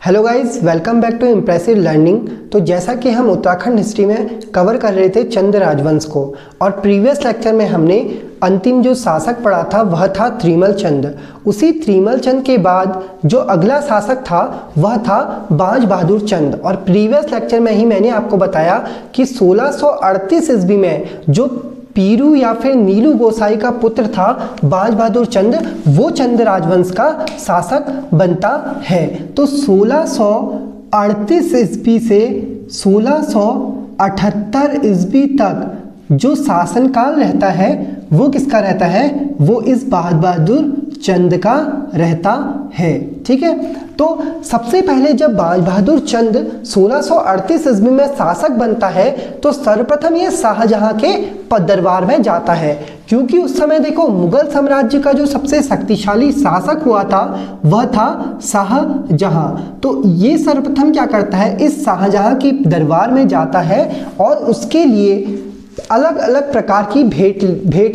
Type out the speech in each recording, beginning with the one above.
Hello guys, welcome back to impressive learning. तो जैसा कि हम उत्तराखंड हिस्ट्री में कवर कर रहे थे चंद राजवंश को, और प्रीवियस लेक्चर में हमने अंतिम जो शासक पढ़ा था वह था त्रिमल चंद। उसी त्रिमल चंद के बाद जो अगला शासक था वह था बाज बहादुर चंद। और प्रीवियस लेक्चर में ही मैंने आपको बताया कि 1638 ईस्वी में जो पीरू या फिर नीलू गोसाई का पुत्र था बाज बहादुर चंद, वो चंद राजवंश का शासक बनता है। तो 1638 ईस्वी से 1678 ईस्वी तक जो शासनकाल रहता है वो किसका रहता है? वो इस बाज बहादुर चंद का रहता है। ठीक है, तो सबसे पहले जब बाज बहादुर चंद 1638 ईस्वी में शासक बनता है तो सर्वप्रथम ये शाहजहां के दरबार में जाता है, क्योंकि उस समय देखो मुगल साम्राज्य का जो सबसे शक्तिशाली शासक हुआ था वह था शाहजहां। तो ये सर्वप्रथम क्या करता है, इस शाहजहां के दरबार में जाता है और उसके लिए अलग अलग प्रकार की भेंट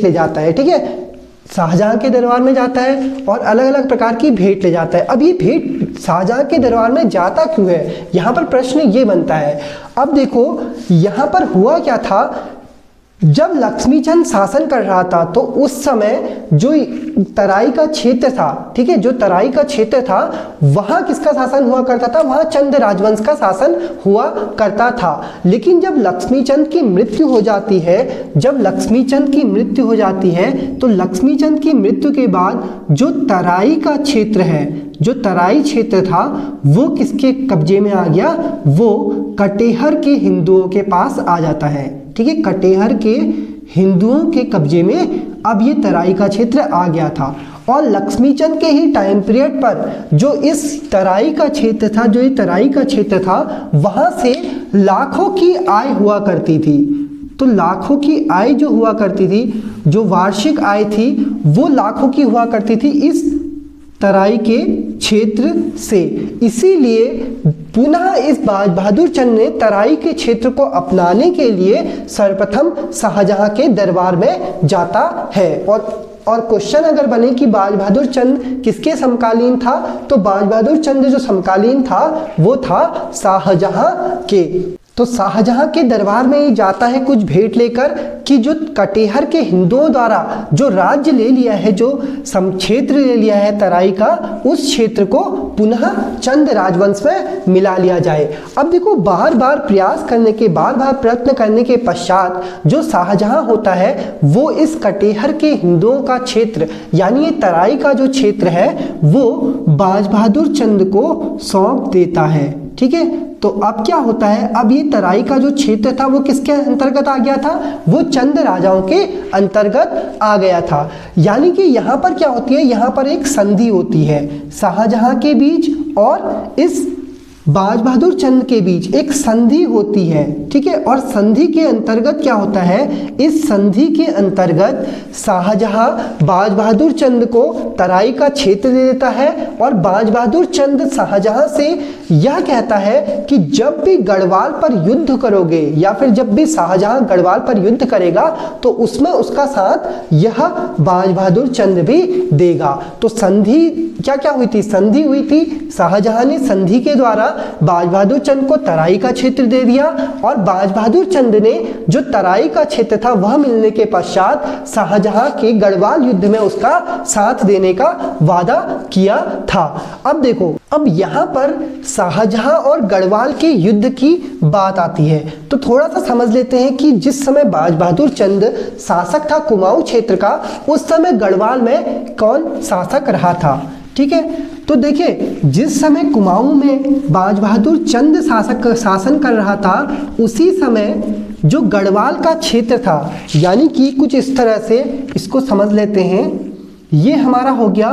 ले जाता है। ठीक है, शाहजहां के दरबार में जाता है और अलग अलग प्रकार की भेंट ले जाता है। अब ये भेंट शाहजहां के दरबार में जाता क्यों है, यहाँ पर प्रश्न ये बनता है। अब देखो यहाँ पर हुआ क्या था, जब लक्ष्मीचंद शासन कर रहा था तो उस समय जो तराई का क्षेत्र था, ठीक है, जो तराई का क्षेत्र था वहां किसका शासन हुआ करता था? वहां चंद राजवंश का शासन हुआ करता था। लेकिन जब लक्ष्मीचंद की मृत्यु हो जाती है, तो लक्ष्मीचंद की मृत्यु के बाद जो तराई का क्षेत्र है, जो तराई क्षेत्र था वो किसके कब्जे में आ गया? वो कटेहर के हिंदुओं के पास आ जाता है। ठीक है, कटेहर के हिंदुओं के कब्जे में अब ये तराई का क्षेत्र आ गया था। और लक्ष्मीचंद के ही टाइम पीरियड पर जो इस तराई का क्षेत्र था, वहां से लाखों की आय हुआ करती थी। तो लाखों की आय जो हुआ करती थी, जो वार्षिक आय थी वो लाखों की हुआ करती थी इस तराई के क्षेत्र से। इसीलिए पुनः इस बाज बहादुर चंद ने तराई के क्षेत्र को अपनाने के लिए सर्वप्रथम शाहजहां के दरबार में जाता है। और क्वेश्चन अगर बने कि बाज बहादुर चंद किसके समकालीन था, तो बाज बहादुर चंद जो समकालीन था वो था शाहजहां के। तो शाहजहां के दरबार में ये जाता है कुछ भेंट लेकर कि जो कटेहर के हिंदुओं द्वारा जो राज्य ले लिया है, जो क्षेत्र ले लिया है तराई का, उस क्षेत्र को पुनः चंद राजवंश में मिला लिया जाए। अब देखो बार बार प्रयत्न करने के पश्चात जो शाहजहां होता है वो इस कटेहर के हिंदुओं का क्षेत्र यानी ये तराई का जो क्षेत्र है वो बाज बहादुर चंद को सौंप देता है। ठीक है, तो अब क्या होता है, अब ये तराई का जो क्षेत्र था वो किसके अंतर्गत आ गया था? वो चंद राजाओं के अंतर्गत आ गया था। यानी कि यहाँ पर क्या होती है, यहाँ पर एक संधि होती है शाहजहां के बीच और इस बाज बहादुर चंद के बीच एक संधि होती है। ठीक है, और संधि के अंतर्गत क्या होता है, इस संधि के अंतर्गत शाहजहां बाज बहादुर चंद को तराई का क्षेत्र दे देता है और बाज बहादुर चंद शाहजहां से यह कहता है कि जब भी गढ़वाल पर युद्ध करोगे या फिर जब भी शाहजहां गढ़वाल पर युद्ध करेगा तो उसमें उसका साथ यह बाज बहादुर चंद भी देगा। तो संधि क्या हुई थी? संधि हुई थी। शाहजहां ने संधि के द्वारा बाज बहादुर चंद को तराई का क्षेत्र दे दिया और बाज बहादुर चंद ने जो तराई का क्षेत्र था वह मिलने के पश्चात शाहजहां के गढ़वाल युद्ध में उसका साथ देने का वादा किया था। अब देखो, अब यहाँ पर शाहजहां और गढ़वाल के युद्ध की बात आती है तो थोड़ा सा समझ लेते हैं कि जिस समय बाज बहादुर चंद शासक था कुमाऊं क्षेत्र का, उस समय गढ़वाल में कौन शासक रहा था। ठीक है, तो देखिए जिस समय कुमाऊं में बाज बहादुर चंद शासन कर रहा था उसी समय जो गढ़वाल का क्षेत्र था, यानी कि कुछ इस तरह से इसको समझ लेते हैं, ये हमारा हो गया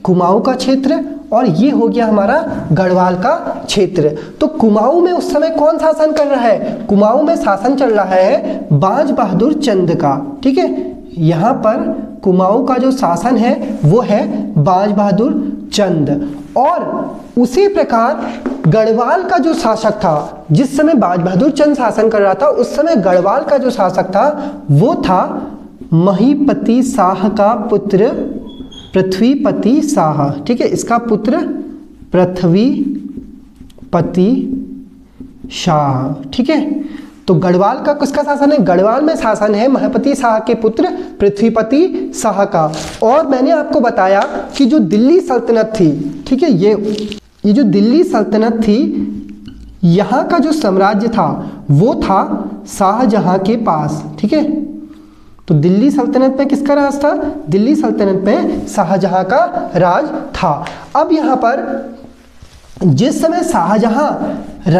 कुमाऊं का क्षेत्र और ये हो गया हमारा गढ़वाल का क्षेत्र। तो कुमाऊं में उस समय कौन शासन कर रहा है? कुमाऊं में शासन चल रहा है बाज बहादुर चंद का। ठीक है, यहाँ पर कुमाऊं का जो शासन है वो है बाज बहादुर चंद। और उसी प्रकार गढ़वाल का जो शासक था, जिस समय बाज बहादुर चंद शासन कर रहा था उस समय गढ़वाल का जो शासक था वो था महीपति शाह का पुत्र पृथ्वीपति शाह। ठीक है, इसका पुत्र पृथ्वीपति पति शाह। ठीक है, तो गढ़वाल का किसका शासन है? गढ़वाल में शासन है महपति शाह के पुत्र पृथ्वीपति शाह का। और मैंने आपको बताया कि जो दिल्ली सल्तनत थी, ठीक है, ये जो दिल्ली सल्तनत थी, यहाँ का जो साम्राज्य था वो था शाहजहां के पास। ठीक है, तो दिल्ली सल्तनत में किसका राज था? दिल्ली सल्तनत में शाहजहां का राज था। अब यहाँ पर जिस समय शाहजहां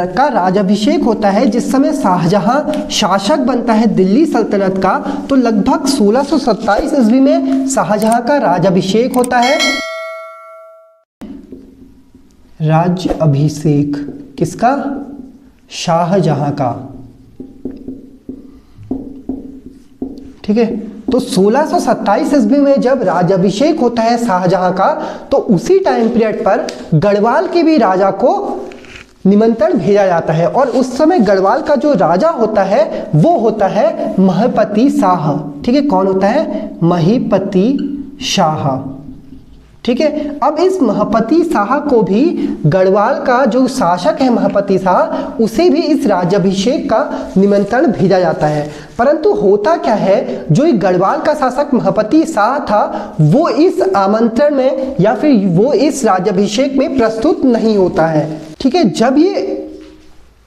का राजाभिषेक होता है, जिस समय शाहजहां शासक बनता है दिल्ली सल्तनत का, तो लगभग 1627 ईस्वी में शाहजहां का राजाभिषेक होता है। राज्य अभिषेक किसका? शाहजहां का। ठीक है, तो 1627 ईस्वी में जब राज्याभिषेक होता है शाहजहां का, तो उसी टाइम पीरियड पर गढ़वाल के भी राजा को निमंत्रण भेजा जाता है। और उस समय गढ़वाल का जो राजा होता है वो होता है महपति शाह। ठीक है, कौन होता है? महिपति शाह। ठीक है, अब इस महपति शाह को भी गढ़वाल का जो शासक है महपति शाह, उसे भी इस राज्याभिषेक का निमंत्रण भेजा जाता है। परंतु होता क्या है, जो गढ़वाल का शासक महपति शाह था वो इस आमंत्रण में या फिर वो इस राज्याभिषेक में प्रस्तुत नहीं होता है। ठीक है, जब ये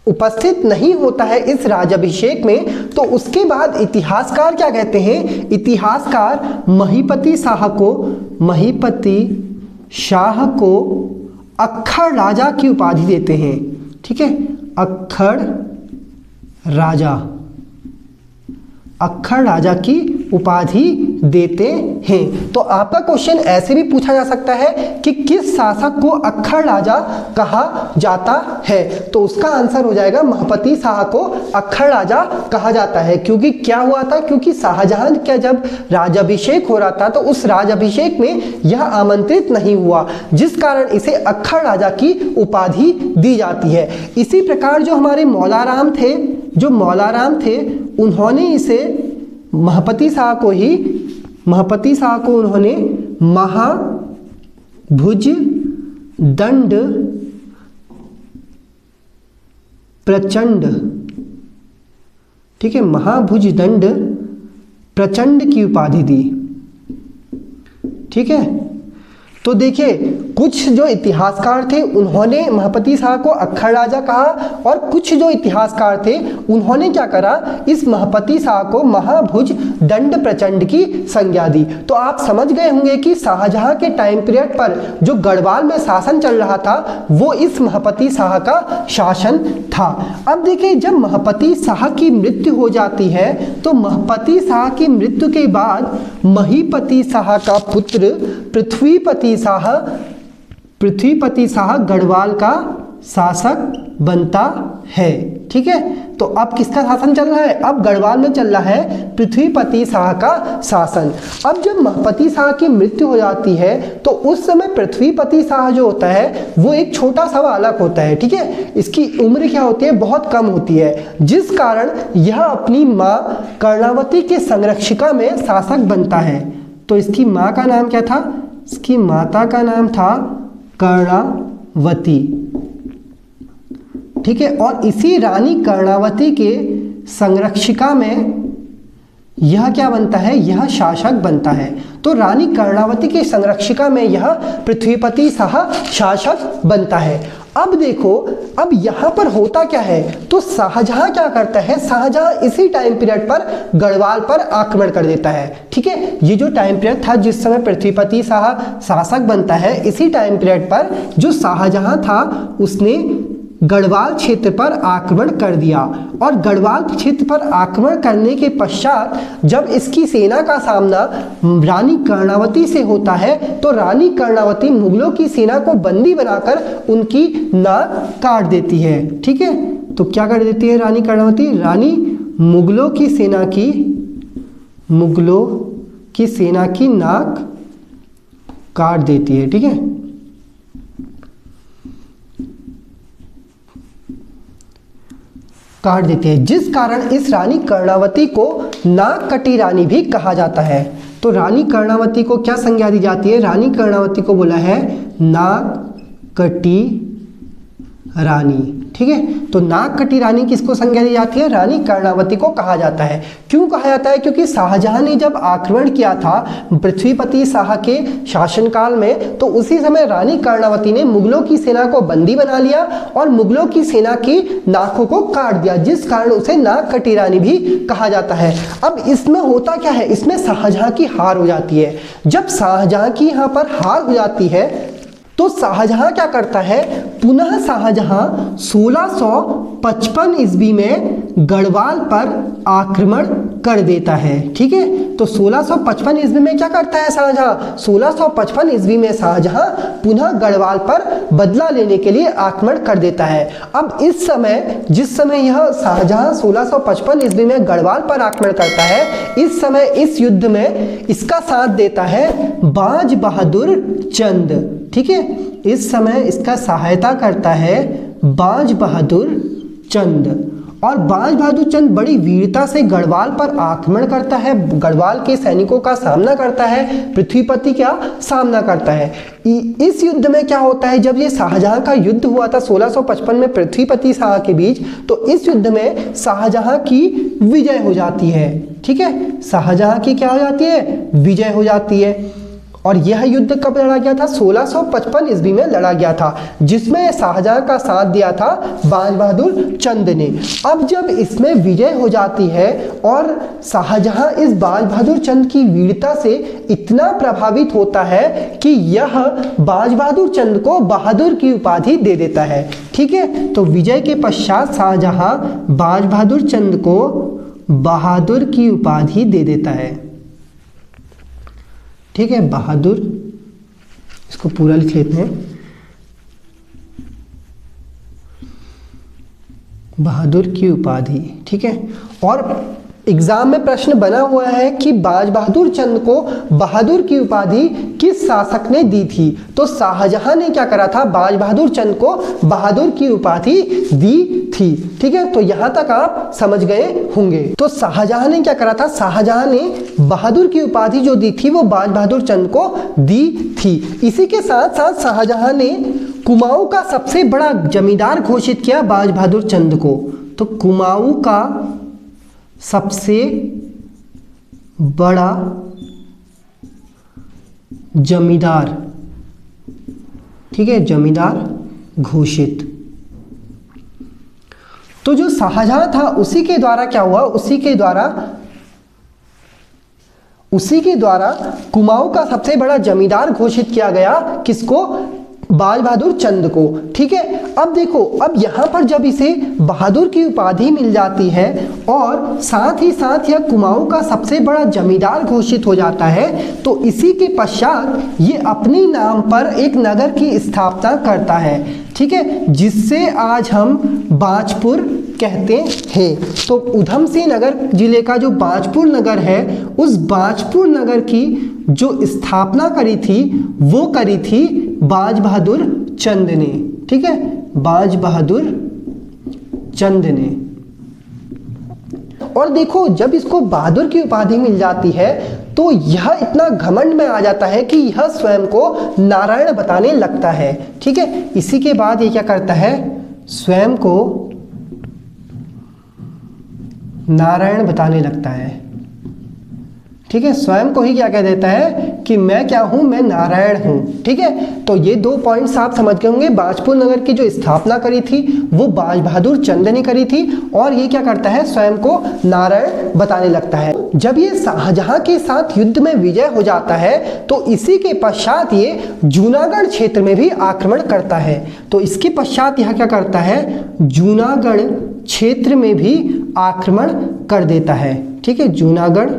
उपस्थित नहीं होता है इस राज्याभिषेक में, तो उसके बाद इतिहासकार क्या कहते हैं? इतिहासकार महिपति शाह को अक्खड़ राजा की उपाधि देते हैं। ठीक है, अक्खड़ राजा की उपाधि देते हैं। तो आपका क्वेश्चन ऐसे भी पूछा जा सकता है कि किस शासक को अक्खड़ राजा कहा जाता है? तो उसका आंसर हो जाएगा महपति शाह को अक्खड़ राजा कहा जाता है। क्योंकि क्या हुआ था? क्योंकि शाहजहां का जब राज्याभिषेक हो रहा था तो उस राज्याभिषेक में यह आमंत्रित नहीं हुआ, जिस कारण इसे अक्खड़ राजा की उपाधि दी जाती है। इसी प्रकार जो हमारे मौलाराम थे उन्होंने इसे महपति शाह को उन्होंने महाभुज दंड प्रचंड, ठीक है, महाभुज दंड प्रचंड की उपाधि दी। ठीक है, तो देखिए कुछ जो इतिहासकार थे उन्होंने महपति शाह को अक्खड़ राजा कहा, और कुछ जो इतिहासकार थे उन्होंने क्या करा? इस महपति शाह को महाभुज दंड प्रचंड की संज्ञा दी। तो आप समझ गए होंगे कि शाहजहां के टाइम पीरियड पर जो गढ़वाल में शासन चल रहा था वो इस महपति शाह का शासन था। अब देखिए, जब महपति शाह की मृत्यु हो जाती है तो महपति शाह की मृत्यु के बाद महिपति शाह का पुत्र पृथ्वीपति शाह गढ़वाल का शासक बनता है। ठीक है, तो अब किसका शासन चल रहा है? अब गढ़वाल में चल रहा है पृथ्वीपति शाह का शासन। अब जब महपति शाह की मृत्यु हो जाती है तो उस समय पृथ्वीपति शाह जो होता है वो एक छोटा सा बालक होता है। ठीक है, इसकी उम्र क्या होती है? बहुत कम होती है, जिस कारण यह अपनी माँ कर्णावती के संरक्षिका में शासक बनता है। तो इसकी माँ का नाम क्या था? इसकी माता का नाम था कर्णावती। ठीक है, और इसी रानी कर्णावती के संरक्षिका में यह क्या बनता है? यह शासक बनता है। तो रानी कर्णावती के संरक्षिका में यह पृथ्वीपति शाह शासक बनता है। अब देखो, अब यहाँ पर होता क्या है? तो शाहजहां क्या करता है? शाहजहां इसी टाइम पीरियड पर गढ़वाल पर आक्रमण कर देता है। ठीक है, ये जो टाइम पीरियड था जिस समय पृथ्वीपति शाह शासक बनता है, इसी टाइम पीरियड पर जो शाहजहां था उसने गढ़वाल क्षेत्र पर आक्रमण कर दिया। और गढ़वाल क्षेत्र पर आक्रमण करने के पश्चात जब इसकी सेना का सामना रानी कर्णावती से होता है तो रानी कर्णावती मुगलों की सेना को बंदी बनाकर उनकी नाक काट देती है। ठीक है, तो क्या कर देती है रानी कर्णावती? रानी मुगलों की सेना की नाक काट देती है। ठीक है, काट देते हैं, जिस कारण इस रानी कर्णावती को नाक कटी रानी भी कहा जाता है। तो रानी कर्णावती को क्या संज्ञा दी जाती है? रानी कर्णावती को बोला है नाक कटी रानी। ठीक है, तो नागकटी रानी किसको संज्ञा दी जाती है? रानी कर्णावती को कहा जाता है। क्यों कहा जाता है? क्योंकि शाहजहां ने जब आक्रमण किया था पृथ्वीपति शाह के शासनकाल में, तो उसी समय रानी कर्णावती ने मुगलों की सेना को बंदी बना लिया और मुगलों की सेना की नाकों को काट दिया, जिस कारण उसे नागकटी रानी भी कहा जाता है। अब इसमें होता क्या है? इसमें शाहजहां की हार हो जाती है। जब शाहजहां की यहाँ पर हार हो जाती है तो शाहजहां क्या करता है? पुनः शाहजहां 1655 ईस्वी में गढ़वाल पर आक्रमण कर देता है। ठीक है, तो 1655 ईस्वी में क्या करता है शाहजहां? 1655 ईस्वी में शाहजहां पुनः गढ़वाल पर बदला लेने के लिए आक्रमण कर देता है। अब इस समय, जिस समय यह शाहजहां 1655 ईस्वी में गढ़वाल पर आक्रमण करता है, इस समय इस युद्ध में इसका साथ देता है बाज बहादुर चंद। ठीक है, इस समय इसका सहायता करता है बाज बहादुर चंद, और बाज बहादुर चंद बड़ी वीरता से गढ़वाल पर आक्रमण करता है, गढ़वाल के सैनिकों का सामना करता है, पृथ्वीपति का सामना करता है। इस युद्ध में क्या होता है? जब ये शाहजहां का युद्ध हुआ था 1655 में पृथ्वीपति शाह के बीच, तो इस युद्ध में शाहजहां की विजय हो जाती है। ठीक है, शाहजहां की क्या हो जाती है? विजय हो जाती है। और यह युद्ध कब लड़ा गया था? 1655 ईस्वी में लड़ा गया था, जिसमें शाहजहां का साथ दिया था बाज बहादुर चंद ने। अब जब इसमें विजय हो जाती है और शाहजहां इस बाज बहादुर चंद की वीरता से इतना प्रभावित होता है कि यह बाज बहादुर चंद को बहादुर की उपाधि दे देता है। ठीक है, तो विजय के पश्चात शाहजहां बाज बहादुर चंद को बहादुर की उपाधि दे देता है। ठीक है, बहादुर, इसको पूरा लिख लेते हैं, बहादुर की उपाधि। ठीक है, और एग्जाम में प्रश्न बना हुआ है कि बाज बहादुर चंद को बहादुर की उपाधि किस शासक ने दी थी? तो शाहजहां ने क्या करा था? बाज बहादुर चंद को बहादुर की उपाधि दी थी। ठीक है, तो यहां तक आप समझ गए होंगे। तो शाहजहां ने क्या करा था? शाहजहां ने बहादुर की उपाधि जो दी थी वो बाज बहादुर चंद को दी थी। इसी के साथ साथ शाहजहां ने कुमाऊं का सबसे बड़ा जमींदार घोषित किया बाज बहादुर चंद को। तो कुमाऊं का सबसे बड़ा जमींदार, ठीक है, जमींदार घोषित। तो जो शाहजहां था उसी के द्वारा क्या हुआ? उसी के द्वारा कुमाऊं का सबसे बड़ा जमींदार घोषित किया गया। किसको? बाज बहादुर चंद को। ठीक है, अब देखो, अब यहां पर जब इसे बहादुर की उपाधि मिल जाती है और साथ ही साथ यह कुमाऊं का सबसे बड़ा जमींदार घोषित हो जाता है, तो इसी के पश्चात ये अपने नाम पर एक नगर की स्थापना करता है। ठीक है, जिससे आज हम बाजपुर कहते हैं। तो उधम सिंह नगर जिले का जो बाजपुर नगर है, उस बाजपुर नगर की जो स्थापना करी थी वो करी थी बाज बहादुर चंद ने। ठीक है, बाज बहादुर चंद ने। और देखो, जब इसको बहादुर की उपाधि मिल जाती है तो यह इतना घमंड में आ जाता है कि यह स्वयं को नारायण बताने लगता है। ठीक है, इसी के बाद ये क्या करता है? स्वयं को नारायण बताने लगता है। ठीक है, स्वयं को ही क्या कह देता है कि मैं क्या हूं? मैं नारायण हूं। ठीक है, तो ये 2 पॉइंट्स आप समझ गए होंगे। बाजपुर नगर की जो स्थापना करी थी वो बाज बहादुर चंद ने करी थी, और ये क्या करता है? स्वयं को नारायण बताने लगता है। जब ये शाहजहां के साथ युद्ध में विजय हो जाता है तो इसी के पश्चात ये जूनागढ़ क्षेत्र में भी आक्रमण करता है। तो इसके पश्चात यह क्या करता है? जूनागढ़ क्षेत्र में भी आक्रमण कर देता है। ठीक है, जूनागढ़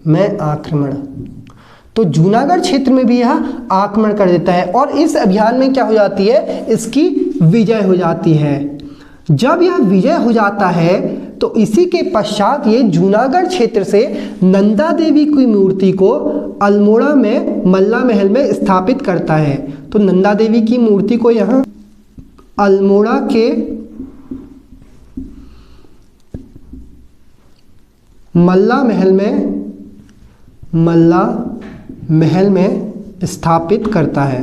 में आक्रमण, तो जूनागढ़ क्षेत्र में भी यह आक्रमण कर देता है और इस अभियान में क्या हो जाती है? इसकी विजय हो जाती है। जब यह विजय हो जाता है तो इसी के पश्चात ये जूनागढ़ क्षेत्र से नंदा देवी की मूर्ति को अल्मोड़ा में मल्ला महल में स्थापित करता है। तो नंदा देवी की मूर्ति को यहाँ अल्मोड़ा के मल्ला महल में स्थापित करता है।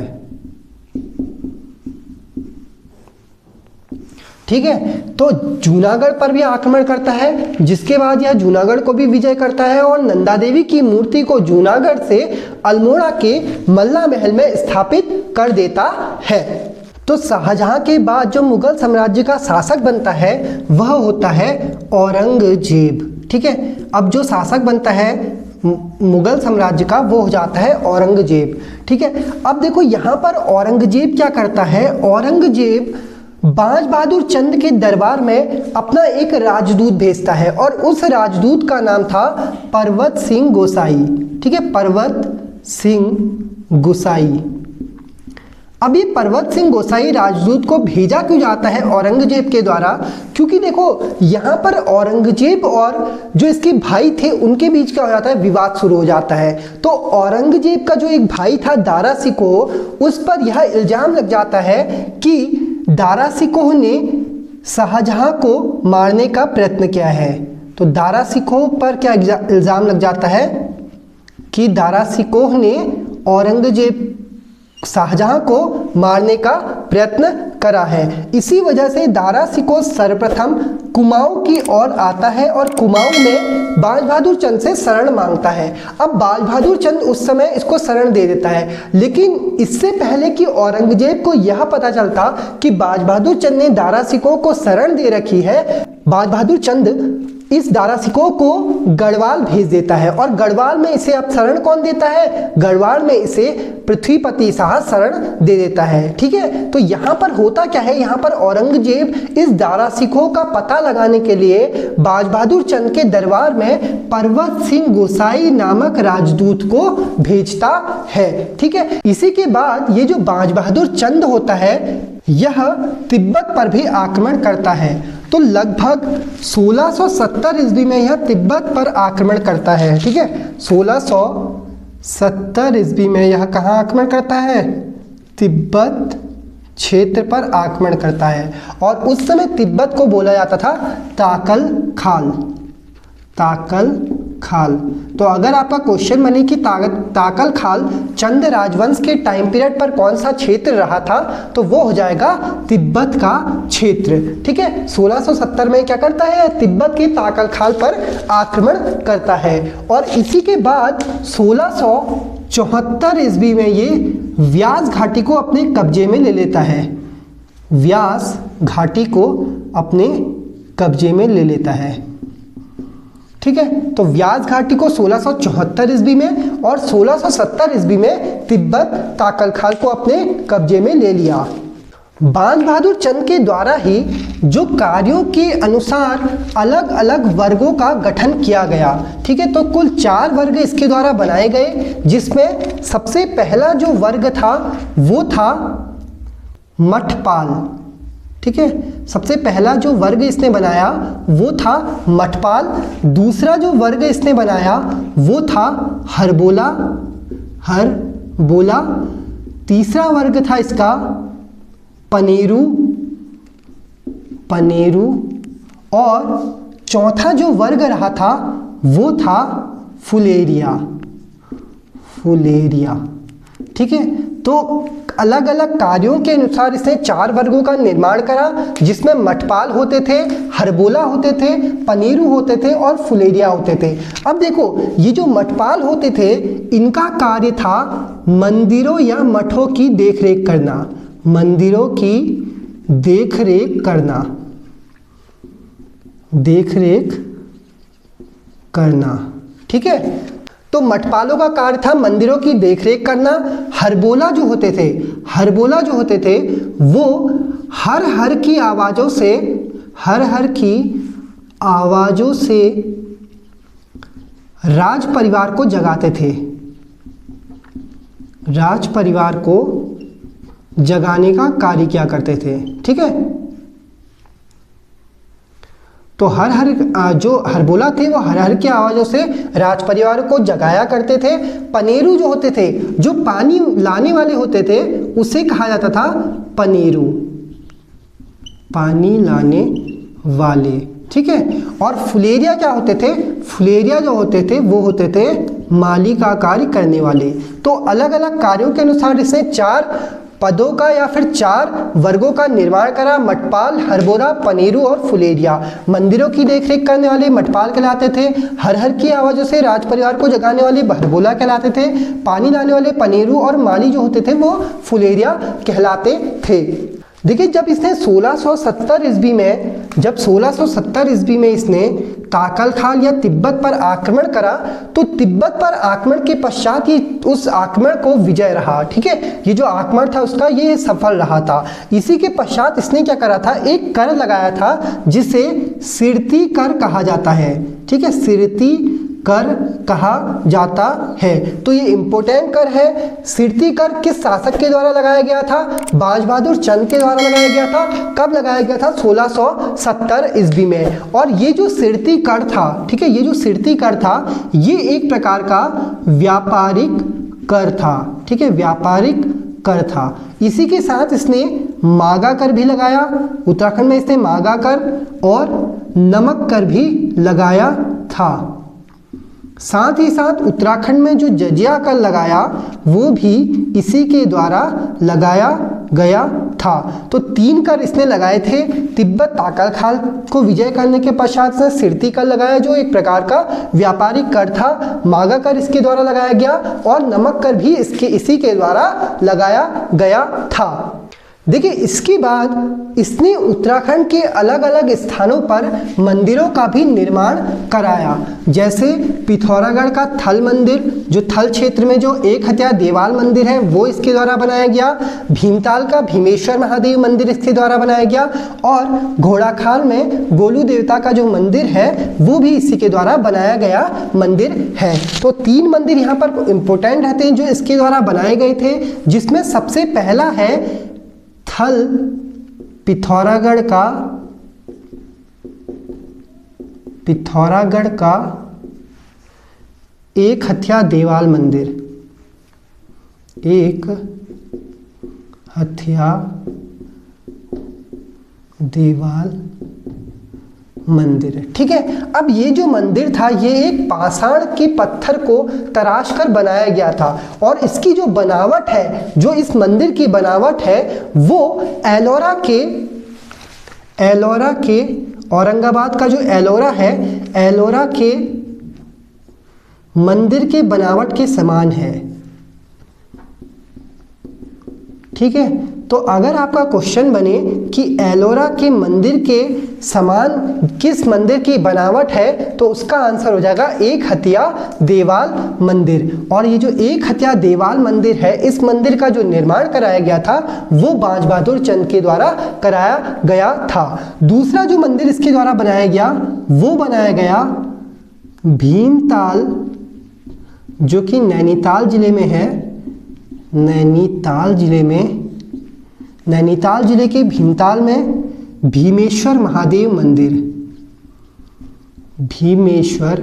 ठीक है। तो जूनागढ़ पर भी आक्रमण करता है, जिसके बाद यह जूनागढ़ को भी विजय करता है और नंदा देवी की मूर्ति को जूनागढ़ से अल्मोड़ा के मल्ला महल में स्थापित कर देता है। तो शाहजहां के बाद जो मुगल साम्राज्य का शासक बनता है वह होता है औरंगजेब। ठीक है, अब जो शासक बनता है मुगल साम्राज्य का वो हो जाता है औरंगजेब। ठीक है, अब देखो यहाँ पर औरंगजेब क्या करता है, औरंगजेब बाज बहादुर चंद के दरबार में अपना एक राजदूत भेजता है और उस राजदूत का नाम था पर्वत सिंह गोसाई। ठीक है, पर्वत सिंह गोसाई। अब ये पर्वत सिंह गोसाई राजदूत को भेजा क्यों जाता है औरंगजेब के द्वारा, क्योंकि देखो यहाँ पर औरंगजेब और जो इसके भाई थे उनके बीच क्या हो जाता है, विवाद शुरू हो जाता है। तो औरंगजेब का जो एक भाई था दारा शिकोह, उस पर यह इल्जाम लग जाता है कि दारा शिकोह ने शाहजहां को मारने का प्रयत्न किया है। तो दारा शिकोह पर क्या इल्जाम लग जाता है कि दारा शिकोह ने औरंगजेब शाहजहां को मारने का प्रयत्न करा है। इसी वजह से दारा शिकोह सर्वप्रथम कुमाऊं की ओर आता है और कुमाऊं में बाज बहादुर चंद से शरण मांगता है। अब बाज बहादुर चंद उस समय इसको शरण दे देता है, लेकिन इससे पहले कि औरंगजेब को यह पता चलता कि बाज बहादुर चंद ने दारा शिकोह को शरण दे रखी है, बाज बहादुर चंद इस दारा शिकोह को गढ़वाल भेज देता है और गढ़वाल में इसे अब शरण कौन देता है, गढ़वाल में इसे पृथ्वीपति शाह शरण दे देता है। ठीक है, तो यहाँ पर होता क्या है, यहाँ पर औरंगजेब इस दारा शिकोह का पता लगाने के लिए बाज बहादुर चंद के दरबार में पर्वत सिंह गोसाई नामक राजदूत को भेजता है। ठीक है, इसी के बाद ये जो बाज बहादुर चंद होता है यह तिब्बत पर भी आक्रमण करता है। तो लगभग 1670 ईस्वी में यह तिब्बत पर आक्रमण करता है। ठीक है, 1670 ईस्वी में यह कहाँ आक्रमण करता है, तिब्बत क्षेत्र पर आक्रमण करता है। और उस समय तिब्बत को बोला जाता था ताकल खाल, ताकल खाल। तो अगर आपका क्वेश्चन बने कि ताकल खाल चंद राजवंश के टाइम पीरियड पर कौन सा क्षेत्र रहा था, तो वो हो जाएगा तिब्बत का क्षेत्र। ठीक है, 1670 में क्या करता है, तिब्बत के ताकल खाल पर आक्रमण करता है। और इसी के बाद 1674 ईस्वी में ये व्यास घाटी को अपने कब्जे में ले लेता है, व्यास घाटी को अपने कब्जे में ले लेता है। ठीक है, तो व्यास घाटी को 1674 ईस्वी में और 1670 ईस्वी में तिब्बत ताकल खाल को अपने कब्जे में ले लिया। बाज बहादुर चंद के द्वारा ही जो कार्यों के अनुसार अलग अलग वर्गों का गठन किया गया। ठीक है, तो कुल 4 वर्ग इसके द्वारा बनाए गए, जिसमें सबसे पहला जो वर्ग था वो था मठपाल। ठीक है, सबसे पहला जो वर्ग इसने बनाया वो था मठपाल। दूसरा जो वर्ग इसने बनाया वो था हरबोला, हरबोला। तीसरा वर्ग था इसका पनेरू, पनेरू। और चौथा जो वर्ग रहा था वो था फुलेरिया, फुलेरिया। ठीक है, तो अलग अलग कार्यों के अनुसार इसने 4 वर्गों का निर्माण करा, जिसमें मठपाल होते थे, हरबोला होते थे, पनेरू होते थे और फुलेरिया होते थे। अब देखो, ये जो मठपाल होते थे इनका कार्य था मंदिरों या मठों की देखरेख करना, मंदिरों की देखरेख करना, देखरेख करना। ठीक है, तो मठपालों का कार्य था मंदिरों की देखरेख करना। हरबोला जो होते थे, हरबोला जो होते थे वो हर हर की आवाज़ों से, हर हर की आवाज़ों से राज परिवार को जगाते थे, राज परिवार को जगाने का कार्य किया करते थे। ठीक है, तो हर हर जो हरबोला थे वो हर हर की आवाज़ों से राज परिवार को जगाया करते थे। पनेरू जो होते थे, जो पानी लाने वाले होते थे, उसे कहा जाता था पनेरू, पानी लाने वाले। ठीक है, और फुलेरिया क्या होते थे, फुलेरिया जो होते थे वो होते थे माली का कार्य करने वाले। तो अलग अलग कार्यों के अनुसार इसने 4 पदों का या फिर 4 वर्गों का निर्माण करा। मटपाल, हरबोरा, पनेरू और फुलेरिया। मंदिरों की देखरेख करने वाले मटपाल कहलाते थे। हर हर की आवाज़ों से राज परिवार को जगाने वाले हरबोला कहलाते थे। पानी लाने वाले पनेरू और माली जो होते थे वो फुलेरिया कहलाते थे। देखिए जब इसने 1670 ईस्वी में इसने काकल खाल या तिब्बत पर आक्रमण करा, तो तिब्बत पर आक्रमण के पश्चात ही उस आक्रमण को विजय रहा। ठीक है, ये जो आक्रमण था उसका ये सफल रहा था। इसी के पश्चात इसने क्या करा था, एक कर लगाया था जिसे सिरती कर कहा जाता है। ठीक है, सिरती कर कहा जाता है। तो ये इंपोर्टेंट कर है। सिरती कर किस शासक के द्वारा लगाया गया था? बाज बहादुर चंद के द्वारा लगाया गया था। कब लगाया गया था? 1670 ईस्वी में। और ये जो सिरती कर था, ठीक है, ये जो सिरती कर था ये एक प्रकार का व्यापारिक कर था। ठीक है, व्यापारिक कर था। इसी के साथ इसने मागा कर भी लगाया। उत्तराखंड में इसने मागा कर और नमक कर भी लगाया था। साथ ही साथ उत्तराखंड में जो जजिया कर लगाया वो भी इसी के द्वारा लगाया गया था। तो 3 कर इसने लगाए थे। तिब्बत काकल खाल को विजय करने के पश्चात से सिरती कर लगाया जो एक प्रकार का व्यापारिक कर था। मागा कर इसके द्वारा लगाया गया और नमक कर भी इसी के द्वारा लगाया गया था। देखिए इसके बाद इसने उत्तराखंड के अलग अलग स्थानों पर मंदिरों का भी निर्माण कराया। जैसे पिथौरागढ़ का थल मंदिर, जो थल क्षेत्र में जो एक हत्या देवाल मंदिर है वो इसके द्वारा बनाया गया। भीमताल का भीमेश्वर महादेव मंदिर इसके द्वारा बनाया गया। और घोड़ाखाल में गोलू देवता का जो मंदिर है वो भी इसी के द्वारा बनाया गया मंदिर है। तो 3 मंदिर यहाँ पर इंपॉर्टेंट रहते हैं जो इसके द्वारा बनाए गए थे, जिसमें सबसे पहला है थल पिथौरागढ़ का एक हत्या देवाल मंदिर। एक हत्या देवाल मंदिर। ठीक है, अब ये जो मंदिर था ये एक पाषाण के पत्थर को तराश कर बनाया गया था। और इसकी जो बनावट है, जो इस मंदिर की बनावट है वो एलोरा के औरंगाबाद का जो एलोरा है, एलोरा के मंदिर के बनावट के समान है। ठीक है, तो अगर आपका क्वेश्चन बने कि एलोरा के मंदिर के समान किस मंदिर की बनावट है, तो उसका आंसर हो जाएगा एक हत्या देवाल मंदिर। और ये जो एक हत्या देवाल मंदिर है, इस मंदिर का जो निर्माण कराया गया था वो बाज बहादुर चंद के द्वारा कराया गया था। दूसरा जो मंदिर इसके द्वारा बनाया गया वो बनाया गया भीमताल, जो कि नैनीताल जिले में है। नैनीताल जिले के भीमताल में भीमेश्वर महादेव मंदिर। भीमेश्वर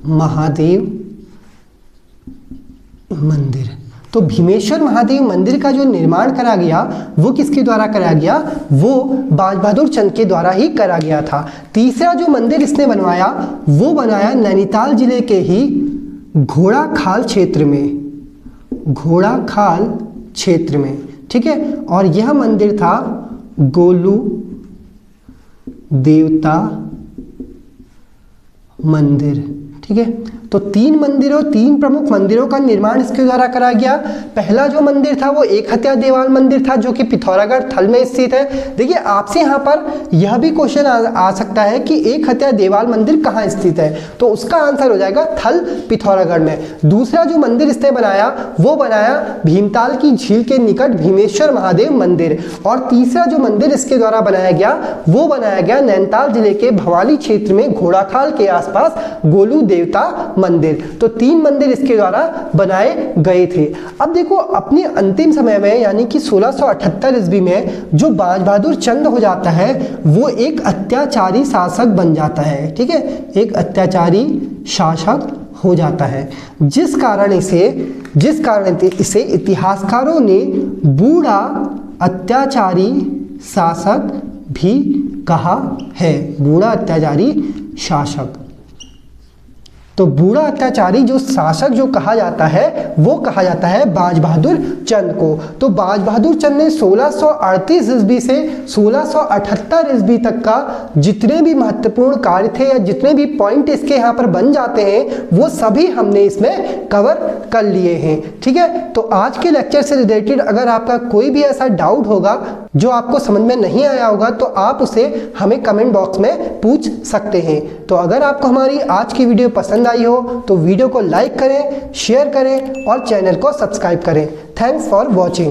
महादेव मंदिर। तो भीमेश्वर महादेव मंदिर का जो निर्माण करा गया वो किसके द्वारा कराया गया? वो बाज बहादुर चंद के द्वारा ही करा गया था। तीसरा जो मंदिर इसने बनवाया वो बनाया नैनीताल जिले के ही घोड़ाखाल क्षेत्र में। ठीक है, और यह मंदिर था गोलू देवता मंदिर। ठीक है, तो 3 मंदिरों, 3 प्रमुख मंदिरों का निर्माण इसके द्वारा कराया गया। पहला जो मंदिर था वो एक हत्या देवाल मंदिर था जो कि पिथौरागढ़ थल में स्थित है। देखिए आपसे यहाँ पर यह भी क्वेश्चन आ सकता है कि एक हत्या देवाल मंदिर कहाँ स्थित है, तो उसका आंसर हो जाएगा थल पिथौरागढ़ में। दूसरा जो मंदिर इसने बनाया वो बनाया भीमताल की झील के निकट भीमेश्वर महादेव मंदिर। और तीसरा जो मंदिर इसके द्वारा बनाया गया वो बनाया गया नैनीताल जिले के भवाली क्षेत्र में घोड़ाखाल के आसपास गोलू देवता मंदिर। तो 3 मंदिर इसके द्वारा बनाए गए थे। अब देखो अपने अंतिम समय में यानी कि 1678 ईस्वी में जो बाज बहादुर चंद हो जाता है वो एक अत्याचारी शासक बन जाता है। ठीक है, एक अत्याचारी शासक हो जाता है, जिस कारण इसे इतिहासकारों ने बूढ़ा अत्याचारी शासक भी कहा है। बूढ़ा अत्याचारी शासक। तो बूढ़ा अत्याचारी जो शासक जो कहा जाता है वो कहा जाता है बाज बहादुर चंद को। तो बाज बहादुर चंद ने 1638 ईस्वी से 1678 ईस्वी तक का जितने भी महत्वपूर्ण कार्य थे या जितने भी पॉइंट इसके यहाँ पर बन जाते हैं वो सभी हमने इसमें कवर कर लिए हैं। ठीक है, तो आज के लेक्चर से रिलेटेड अगर आपका कोई भी ऐसा डाउट होगा जो आपको समझ में नहीं आया होगा तो आप उसे हमें कमेंट बॉक्स में पूछ सकते हैं। तो अगर आपको हमारी आज की वीडियो पसंद आई हो तो वीडियो को लाइक करें, शेयर करें और चैनल को सब्सक्राइब करें। Thanks for watching.